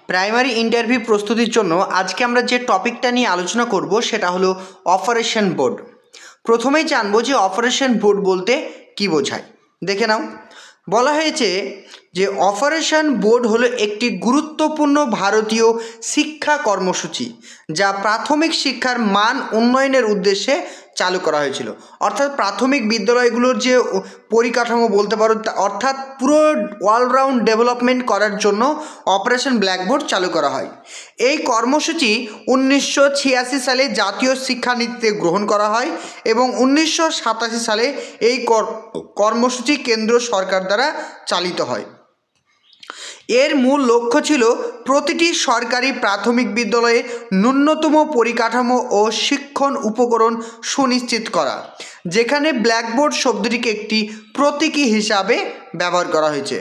Primary interview প্রস্তুতির জন্য আজকে আমরা যে টপিকটা নিয়ে আলোচনা করব সেটা হলো অপারেশন বোর্ড। প্রথমেই জানবো যে অপারেশন বোর্ড বলতে কী বোঝায়। দেখে নাও, বলা হয়েছে যে অপারেশন বোর্ড হলো একটি গুরুত্বপূর্ণ ভারতীয় শিক্ষা কর্মসূচি যা প্রাথমিক শিক্ষার মান উন্নয়নের উদ্দেশ্যে চালু করা হয়েছিল। অর্থাৎ প্রাথমিক বিদ্যালয়গুলোর যে পরিকাঠামো বলতে পারো, অর্থাৎ পুরো অলরাউন্ড ডেভেলপমেন্ট করার জন্য অপারেশন ব্ল্যাকবোর্ড চালু করা হয়। এই কর্মসূচি 1986 সালে জাতীয় শিক্ষানীতিতে গ্রহণ করা হয় এবং 1987 সালে এই কর্মসূচি কেন্দ্র সরকার দ্বারা চালিত হয়। এর মূল লক্ষ্য ছিল প্রতিটি সরকারি প্রাথমিক বিদ্যালয়ে ন্যূনতম পরিকাঠামো ও শিক্ষণ উপকরণ সুনিশ্চিত করা, যেখানে ব্ল্যাকবোর্ড শব্দটিকে একটি প্রতীকী হিসাবে ব্যবহার করা হয়েছে।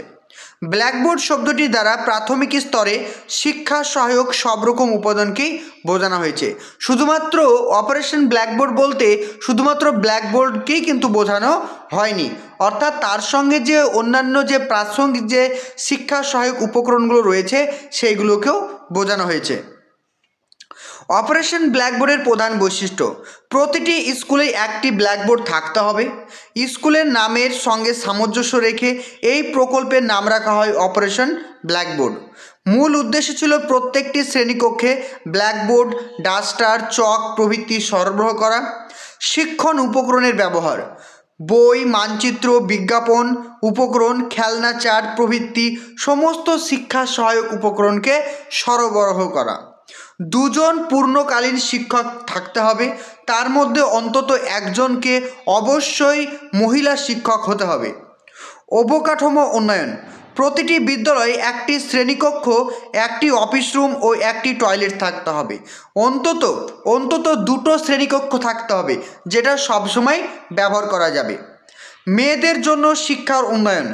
ব্ল্যাকবোর্ড শব্দটি দ্বারা প্রাথমিক স্তরে শিক্ষা সহায়ক সব রকম উপাদানকেই বোঝানো হয়েছে। শুধুমাত্র অপারেশন ব্ল্যাকবোর্ড বলতে শুধুমাত্র ব্ল্যাকবোর্ডকেই কিন্তু বোঝানো হয়নি, অর্থাৎ তার সঙ্গে যে অন্যান্য যে প্রাসঙ্গিক যে শিক্ষা সহায়ক উপকরণগুলো রয়েছে সেইগুলোকেও বোঝানো হয়েছে। অপারেশন ব্ল্যাকবোর্ডের প্রধান বৈশিষ্ট্য: প্রতিটি স্কুলে একটি ব্ল্যাকবোর্ড থাকতে হবে। স্কুলের নামের সঙ্গে সামঞ্জস্য রেখে এই প্রকল্পের নাম রাখা হয় অপারেশন ব্ল্যাকবোর্ড। মূল উদ্দেশ্য ছিল প্রত্যেকটি শ্রেণীকক্ষে ব্ল্যাকবোর্ড, ডাস্টার, চক প্রভৃতি সরবরাহ করা। শিক্ষণ উপকরণের ব্যবহার: বই, মানচিত্র, বিজ্ঞাপন উপকরণ, খেলনা, চার্ট প্রভৃতি সমস্ত শিক্ষা সহায়ক উপকরণকে সরবরাহ করা। 2 জন পূর্ণকালীন শিক্ষক থাকতে হবে, তার মধ্যে অন্তত একজনকে অবশ্যই মহিলা শিক্ষক হতে হবে। অবকাঠামো উন্নয়ন: প্রতিটি বিদ্যালয়ে একটি শ্রেণীকক্ষ, একটি অফিস রুম ও একটি টয়লেট থাকতে হবে। অন্তত 2টো শ্রেণীকক্ষ থাকতে হবে, যেটা সবসময় ব্যবহার করা যাবে। মেয়েদের জন্য শিক্ষার উন্নয়ন: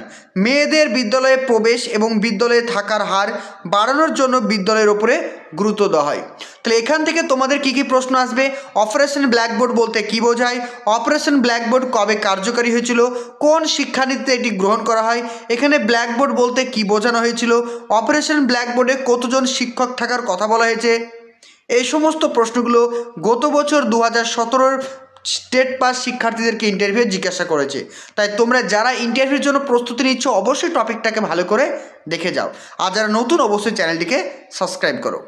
মেয়েদের বিদ্যালয়ে প্রবেশ এবং বিদ্যালয়ে থাকার হার বাড়ানোর জন্য বিদ্যালয়ের ওপরে গুরুত্ব দেওয়া হয়। তাহলে এখান থেকে তোমাদের কী কী প্রশ্ন আসবে? অপারেশন ব্ল্যাকবোর্ড বলতে কী বোঝায়? অপারেশন ব্ল্যাকবোর্ড কবে কার্যকারী হয়েছিল? কোন শিক্ষানীতিতে এটি গ্রহণ করা হয়? এখানে ব্ল্যাকবোর্ড বলতে কী বোঝানো হয়েছিল? অপারেশন ব্ল্যাকবোর্ডে কতজন শিক্ষক থাকার কথা বলা হয়েছে? এই সমস্ত প্রশ্নগুলো গত বছর 2017 স্টেট পাস শিক্ষার্থীদেরকে ইন্টারভিউ জিজ্ঞাসা করেছে। তাই তোমরা যারা ইন্টারভিউর জন্য প্রস্তুতি নিচ্ছ অবশ্যই টপিকটাকে ভালো করে দেখে যাও, আর যারা নতুন অবশ্যই চ্যানেলটিকে সাবস্ক্রাইব করো।